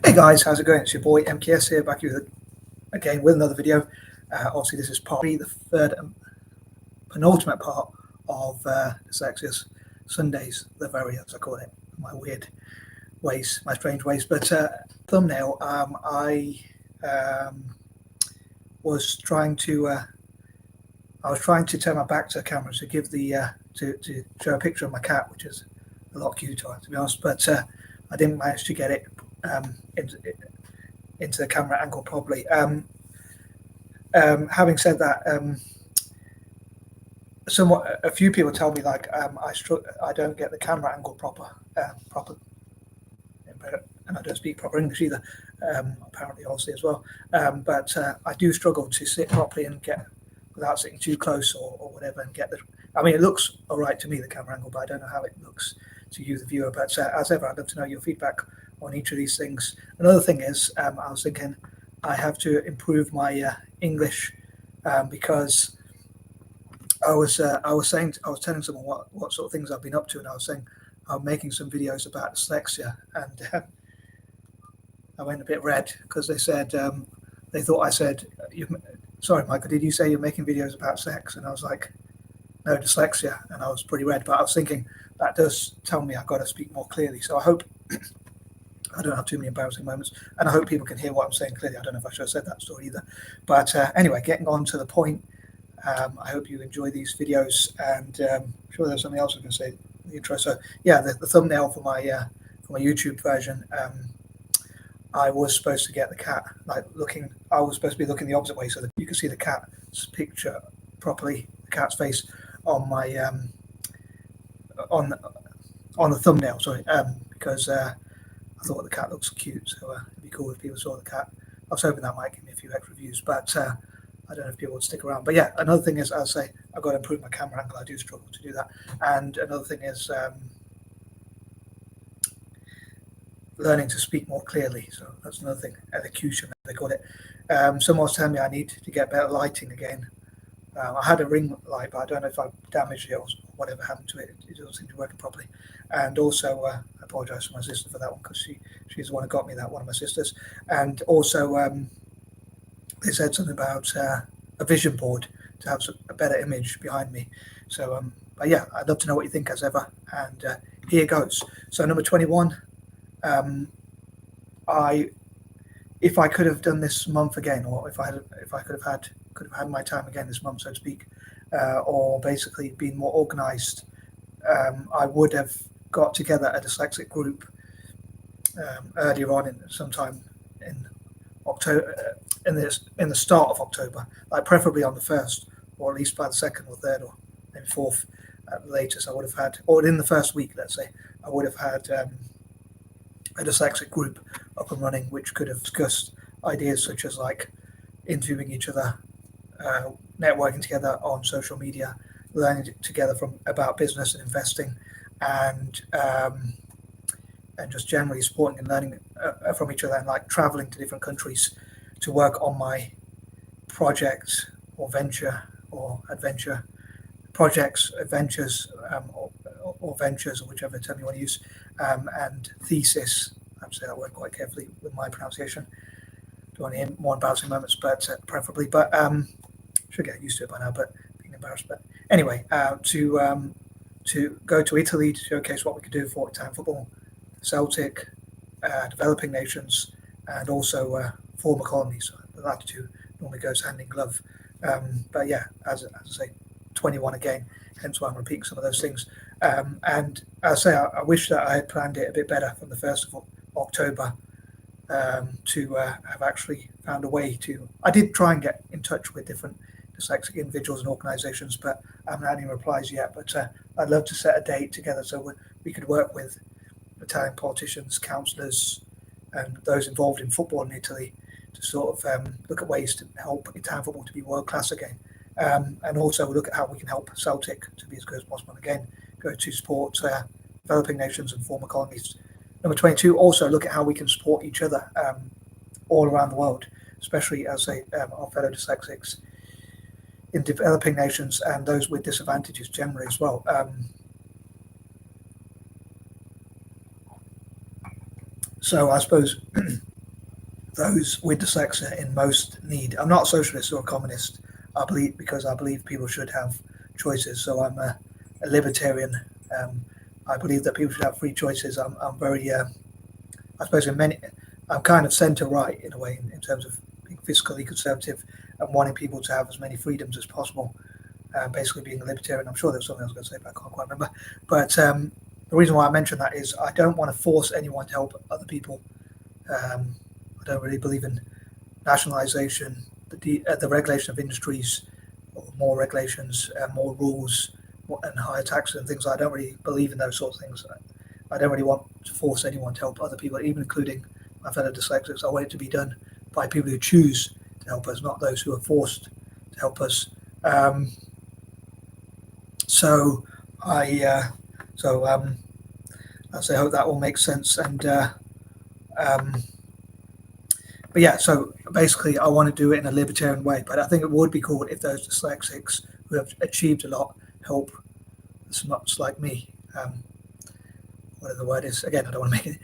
Hey guys, how's it going? It's your boy MKS here, back here again with another video. Obviously, this is part 3, the third and penultimate part of Dyslexic Sundays, the very, as I call it, my weird ways, my strange ways. But thumbnail, I was trying to turn my back to the camera to give the to show a picture of my cat, which is a lot cuter, to be honest. But I didn't manage to get it into the camera angle properly. Having said that, a few people tell me like I don't get the camera angle proper, and I don't speak proper English either. Apparently, obviously as well. But I do struggle to sit properly and get without sitting too close or whatever, and get the. I mean, it looks all right to me, the camera angle, but I don't know how it looks to you, the viewer. But as ever, I'd love to know your feedback on each of these things. Another thing is, I was thinking I have to improve my English because I was telling someone what sort of things I've been up to, and I was saying I'm making some videos about dyslexia, and I went a bit red because they said they thought I said, "Sorry, Michael, did you say you're making videos about sex?" And I was like, "No, dyslexia," and I was pretty red. But I was thinking that does tell me I've got to speak more clearly. So I hope I don't have too many embarrassing moments, and I hope people can hear what I'm saying clearly. I don't know if I should have said that story either. But anyway, getting on to the point, I hope you enjoy these videos, and I'm sure there's something else I was going to say in the intro. So yeah, the thumbnail for my YouTube version, I was supposed to get the cat I was supposed to be looking the opposite way so that you can see the cat's picture properly, the cat's face on my on the thumbnail. Sorry, because I thought the cat looks cute, so it'd be cool if people saw the cat. I was hoping that might give me a few extra views, but I don't know if people would stick around. But yeah, another thing is, I'll say I've got to improve my camera angle. I do struggle to do that. And another thing is learning to speak more clearly. So that's another thing, elocution, they call it. Someone was telling me I need to get better lighting again. I had a ring light, but I don't know if I damaged it or whatever happened to it. It doesn't seem to be working properly. And also, I apologise to my sister for that one, because she's the one who got me that, one of my sisters. And also, they said something about a vision board to have a better image behind me. So, but yeah, I'd love to know what you think as ever. And here goes. So number 21. If I could have done this month again, or if I could have had my time again this month, so to speak, or basically been more organised, I would have got together a dyslexic group earlier on sometime in October, in the start of October, like preferably on the 1st, or at least by the 2nd or 3rd, or maybe 4th at the latest. I would have had, or in the first week, let's say, I would have had a dyslexic group up and running, which could have discussed ideas such as like interviewing each other, networking together on social media, learning together about business and investing, and just generally supporting and learning from each other, and like traveling to different countries to work on my project or venture or adventure projects, adventures, or ventures, or whichever term you want to use, and thesis. I have to say that word quite carefully with my pronunciation. Don't want to hear more embarrassing moments, but preferably. But should get used to it by now. But being embarrassed. But anyway, to go to Italy to showcase what we could do for Italian football, Celtic, developing nations, and also former colonies. The latter two normally goes hand in glove. But yeah, as I say, 21 again. Hence why I'm repeating some of those things. And I say I wish that I had planned it a bit better from the 1st of October to have actually found a way to. I did try and get in touch with different dyslexic individuals and organisations, but I haven't had any replies yet. But I'd love to set a date together so we could work with Italian politicians, councillors, and those involved in football in Italy to sort of look at ways to help Italian football to be world class again. And also look at how we can help Celtic to be as good as possible. Again, go to support developing nations and former colonies. Number 22, also look at how we can support each other all around the world, especially, as I say, our fellow dyslexics in developing nations and those with disadvantages generally as well. So I suppose those with dyslexia in most need. I'm not a socialist or a communist. I believe people should have choices. So I'm a libertarian. Um, I believe that people should have free choices. I'm very, I suppose, I'm kind of centre right in a way in terms of being fiscally conservative and wanting people to have as many freedoms as possible. Basically, being a libertarian. I'm sure there was something I was going to say, but I can't quite remember. But the reason why I mention that is I don't want to force anyone to help other people. I don't really believe in nationalisation, the regulation of industries, or more regulations, more rules, and higher taxes and things. I don't really believe in those sorts of things. I don't really want to force anyone to help other people, even including my fellow dyslexics. I want it to be done by people who choose to help us, not those who are forced to help us. So I, so I hope that all makes sense. And but yeah, so basically, I want to do it in a libertarian way. But I think it would be cool if those dyslexics who have achieved a lot help smuts like me. Whatever the word is. Again, I don't want to make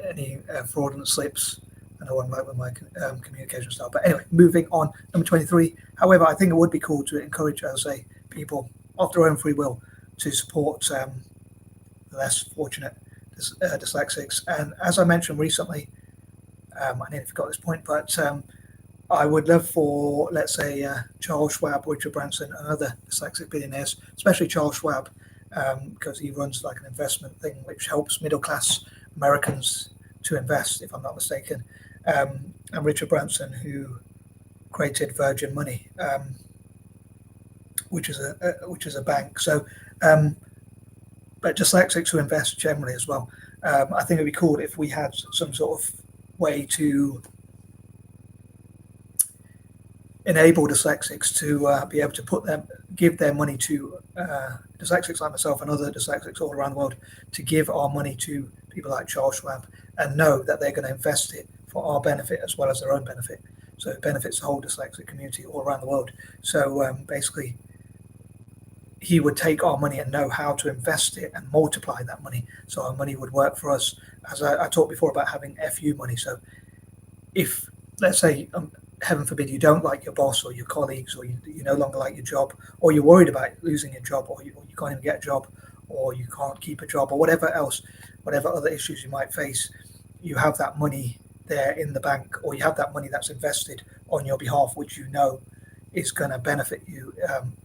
any fraudulent slips. I know I'm right with my communication style. But anyway, moving on. Number 23. However, I think it would be cool to encourage, as I say, people of their own free will to support the less fortunate dyslexics. And as I mentioned recently, I nearly forgot this point, but I would love for, let's say, Charles Schwab, Richard Branson, and other dyslexic billionaires, especially Charles Schwab, because he runs like an investment thing which helps middle-class Americans to invest, if I'm not mistaken, and Richard Branson, who created Virgin Money, which is a bank. So, but dyslexics who invest generally as well. I think it'd be cool if we had some sort of way to enable dyslexics to be able to give their money to dyslexics like myself and other dyslexics all around the world, to give our money to people like Charles Schwab and know that they're going to invest it for our benefit as well as their own benefit. So it benefits the whole dyslexic community all around the world. So basically, he would take our money and know how to invest it and multiply that money. So our money would work for us. As I talked before about having FU money. So if, let's say, heaven forbid, you don't like your boss or your colleagues, or you no longer like your job, or you're worried about losing your job, or you can't even get a job, or you can't keep a job, or whatever else, whatever other issues you might face, you have that money there in the bank, or you have that money that's invested on your behalf, which you know is going to benefit you.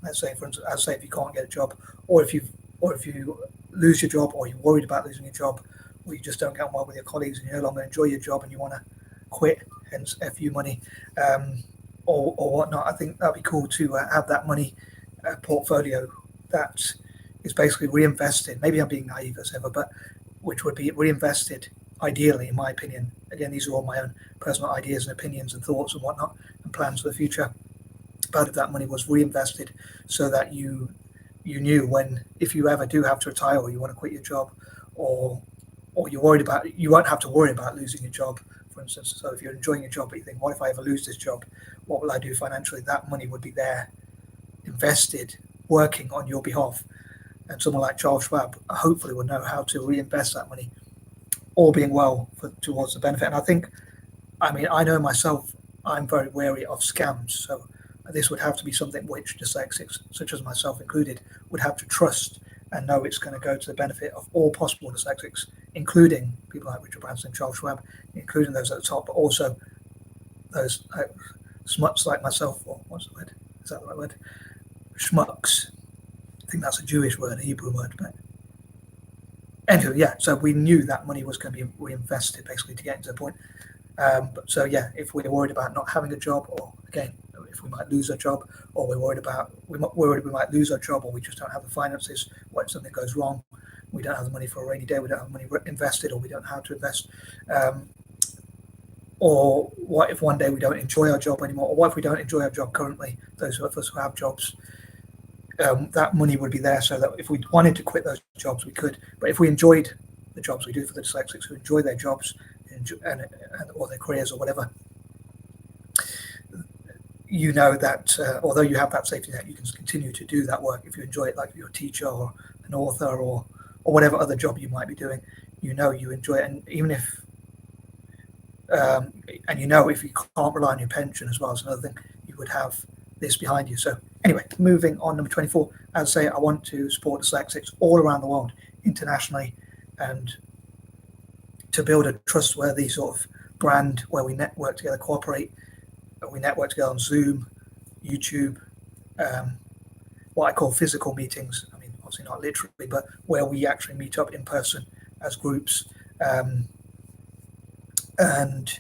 Let's say, for instance, as say, if you can't get a job, or if you lose your job, or you're worried about losing your job, or you just don't get on well with your colleagues and you no longer enjoy your job and you want to quit, hence FU money, or whatnot. I think that'd be cool to have that money portfolio that is basically reinvested. Maybe I'm being naive as ever, but which would be reinvested ideally, in my opinion. Again, these are all my own personal ideas and opinions and thoughts and whatnot and plans for the future. But if that money was reinvested so that you knew when, if you ever do have to retire or you want to quit your job, or you're worried about, you won't have to worry about losing your job, for instance. So if you're enjoying your job, but you think, what if I ever lose this job? What will I do financially? That money would be there, invested, working on your behalf. And someone like Charles Schwab hopefully would know how to reinvest that money, all being well, towards the benefit. And I think, I know myself, I'm very wary of scams. So this would have to be something which dyslexics, such as myself included, would have to trust and know it's going to go to the benefit of all possible dyslexics, including people like Richard Branson and Charles Schwab, including those at the top, but also those smuts like myself, or what's the word? Is that the right word? Schmucks. I think that's a Jewish word, a Hebrew word. But anyway, yeah, so we knew that money was going to be reinvested basically to get into the point. But so, yeah, if we're worried about not having a job, or again, if we might lose our job, or we're worried we might lose our job, or we just don't have the finances, what if something goes wrong, we don't have the money for a rainy day, we don't have money invested, or we don't know how to invest, or what if one day we don't enjoy our job anymore, or what if we don't enjoy our job currently, those of us who have jobs, that money would be there so that if we wanted to quit those jobs, we could. But if we enjoyed the jobs we do, for the dyslexics who enjoy their jobs and or their careers or whatever, you know that although you have that safety net, you can continue to do that work if you enjoy it, like if you're a teacher or an author or whatever other job you might be doing. You know you enjoy it, and even if And if you can't rely on your pension as well as another thing, you would have this behind you. So anyway, moving on, number 24, as I say, I want to support dyslexics all around the world, internationally, and to build a trustworthy sort of brand where we network together, cooperate, we network together on Zoom, YouTube, what I call physical meetings. I mean, obviously not literally, but where we actually meet up in person as groups, and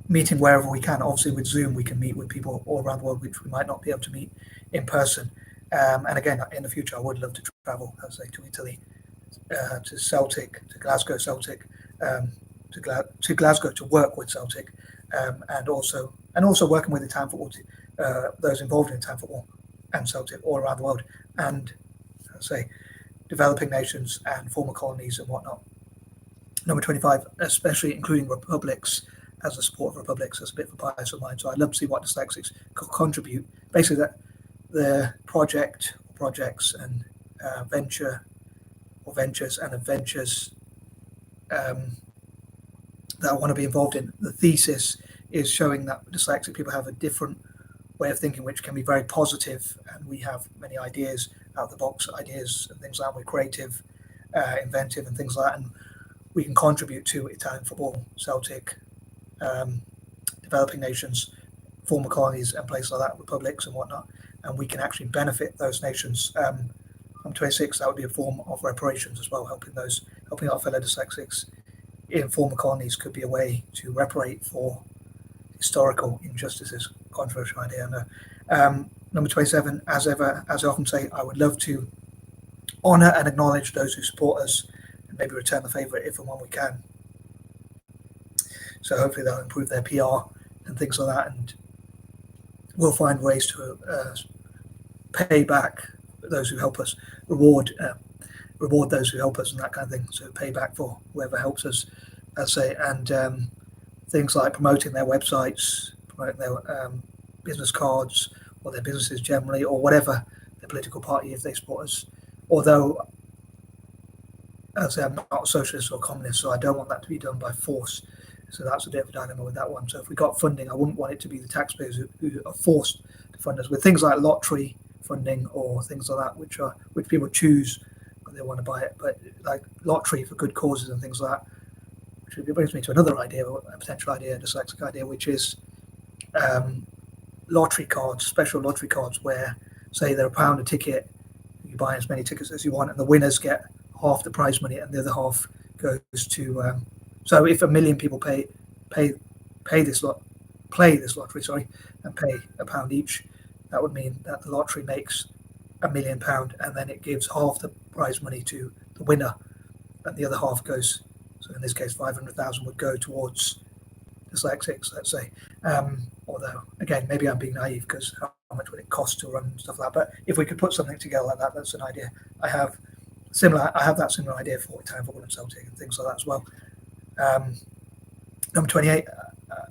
meeting wherever we can. Obviously, with Zoom, we can meet with people all around the world, which we might not be able to meet in person. And again, in the future, I would love to travel, as I say, to Italy, to Celtic, to Glasgow Celtic, to Glasgow to work with Celtic, and also working with the town football, those involved in town football and Celtic all around the world, and say developing nations and former colonies and whatnot. Number 25, especially including republics, as a support of republics. That's a bit of a bias of mine. So I'd love to see what dyslexics could contribute. Basically, that the projects and ventures and adventures that I want to be involved in. The thesis is showing that dyslexic people have a different way of thinking, which can be very positive, and we have many ideas, out of the box ideas and things like that. We're creative, inventive, and things like that, and we can contribute to Italian football, Celtic, developing nations, former colonies, and places like that, republics and whatnot, and we can actually benefit those nations. From 26, that would be a form of reparations as well, helping our fellow dyslexics in former colonies could be a way to reparate for historical injustices. Controversial idea, I know. Number 27, as I often say, I would love to honour and acknowledge those who support us and maybe return the favour if and when we can. So hopefully they'll improve their PR and things like that, and we'll find ways to pay back those who help us, reward those who help us and that kind of thing. So pay back for whoever helps us, as I say, and things like promoting their websites, promoting their business cards, or their businesses generally, or whatever their political party, if they support us. Although, as I say, I'm not a socialist or communist, so I don't want that to be done by force. So that's a bit of a dilemma with that one. So if we got funding, I wouldn't want it to be the taxpayers who are forced to fund us with things like lottery funding or things like that, which people choose when they want to buy it. But like lottery for good causes and things like that, which brings me to another idea, a potential idea, a dyslexic idea, which is lottery cards, special lottery cards, where say they're £1 a ticket, you buy as many tickets as you want, and the winners get half the prize money, and the other half goes to. So if 1 million people play this lottery, and pay £1 each, that would mean that the lottery makes £1 million, and then it gives half the prize money to the winner, and the other half goes. So in this case, 500,000 would go towards dyslexics, let's say. Although, again, maybe I'm being naive, because how much would it cost to run stuff like that? But if we could put something together like that, that's an idea. I have that similar idea for Italian football and Celtic and things like that as well. Number 28.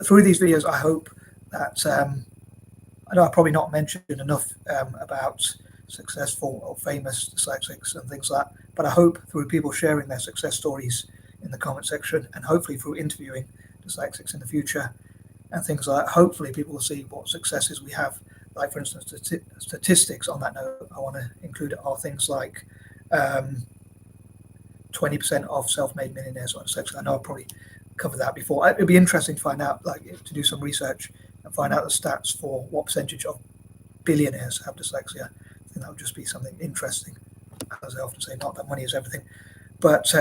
Through these videos, I hope that I know I've probably not mentioned enough about successful or famous dyslexics and things like that, but I hope through people sharing their success stories in the comment section, and hopefully through interviewing dyslexics in the future and things like that, hopefully people will see what successes we have. Like, for instance, statistics on that note, I want to include are things like 20% of self-made millionaires are dyslexic. I know I've probably covered that before. It'd be interesting to find out, to do some research and find out the stats for what percentage of billionaires have dyslexia. I think that would just be something interesting. As I often say, not that money is everything, but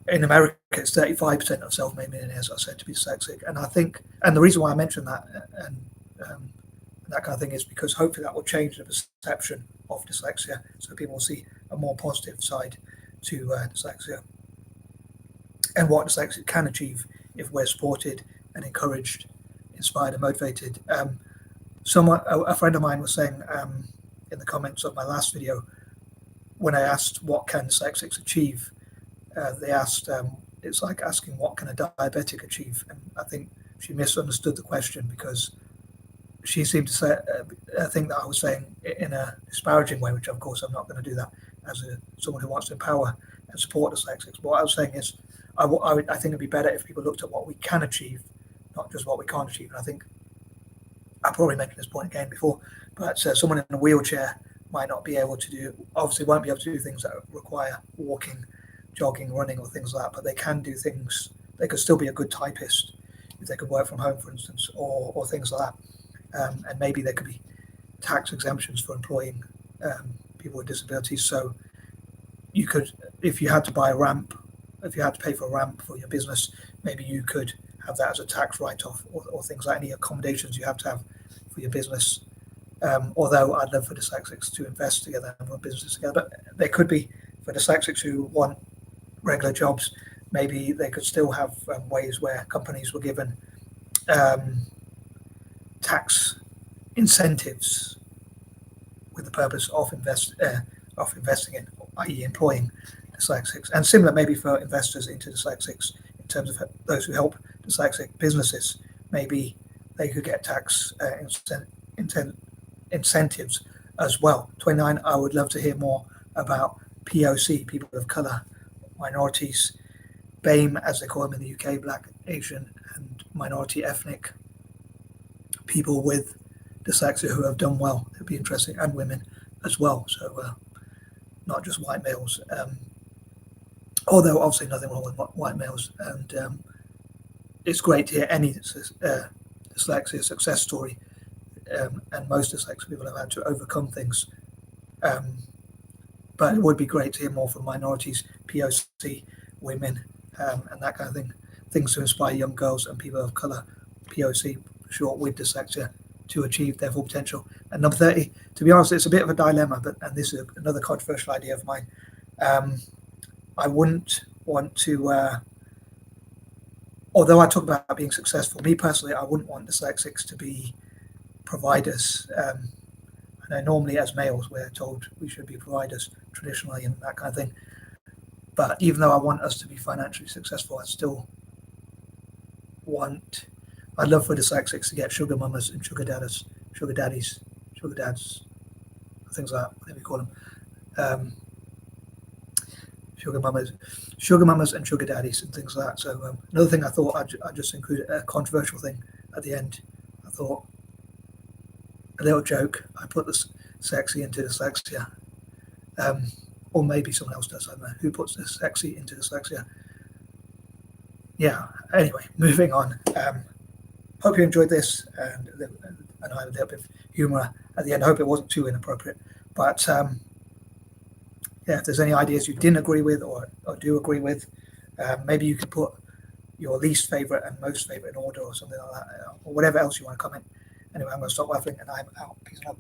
in America, it's 35% of self-made millionaires are said to be dyslexic, and I think, and the reason why I mentioned that and that kind of thing is because hopefully that will change the perception of dyslexia, so people will see a more positive side to dyslexia and what dyslexia can achieve if we're supported and encouraged, inspired and motivated. A friend of mine was saying in the comments of my last video, when I asked what can dyslexics achieve, they asked, it's like asking what can a diabetic achieve, and I think she misunderstood the question, because she seemed to say, think that I was saying in a disparaging way, which of course I'm not going to do that as someone who wants to empower and support dyslexics. What I was saying is, I think it'd be better if people looked at what we can achieve, not just what we can't achieve. And I think I probably mentioned this point again before, but someone in a wheelchair might not be able to do, obviously won't be able to do things that require walking, jogging, running, or things like that, but they can do things. They could still be a good typist if they could work from home, for instance, or things like that. And maybe there could be tax exemptions for employing people with disabilities. So you could, if you had to buy a ramp, if you had to pay for a ramp for your business, maybe you could have that as a tax write-off, or things like any accommodations you have to have for your business. Although I'd love for dyslexics to invest together and run businesses together, but there could be, for dyslexics who want regular jobs, maybe they could still have ways where companies were given tax incentives with the purpose of investing in, i.e. employing dyslexics, and similar maybe for investors into dyslexics in terms of those who help dyslexic businesses. Maybe they could get tax incentives as well. 29, I would love to hear more about POC, people of colour, minorities, BAME as they call them in the UK, Black, Asian and minority ethnic people with dyslexia who have done well. It'd be interesting, and women as well, so not just white males, although obviously nothing wrong with white males, and it's great to hear any dyslexia success story, and most dyslexic people have had to overcome things, but it would be great to hear more from minorities, POC, women, and that kind of thing, things to inspire young girls and people of colour, POC for short, with dyslexia, to achieve their full potential. And number 30, to be honest, it's a bit of a dilemma, and this is another controversial idea of mine. I wouldn't want to, although I talk about being successful, me personally, I wouldn't want dyslexics to be providers. I know normally as males we're told we should be providers traditionally and that kind of thing. But even though I want us to be financially successful, I'd love for dyslexics to get sugar mamas and sugar dads, things like that, whatever you call them. Sugar mamas and sugar daddies and things like that. So another thing I thought I'd just include a controversial thing at the end. I thought a little joke. I put this sexy into dyslexia, or maybe someone else does. I don't know who puts this sexy into dyslexia. Yeah. Anyway, moving on. Hope you enjoyed this, and I had a little bit of humour at the end. I hope it wasn't too inappropriate. But yeah, if there's any ideas you didn't agree with or do agree with, maybe you could put your least favourite and most favourite in order or something like that, or whatever else you want to comment. Anyway, I'm going to stop laughing and I'm out. Peace and love.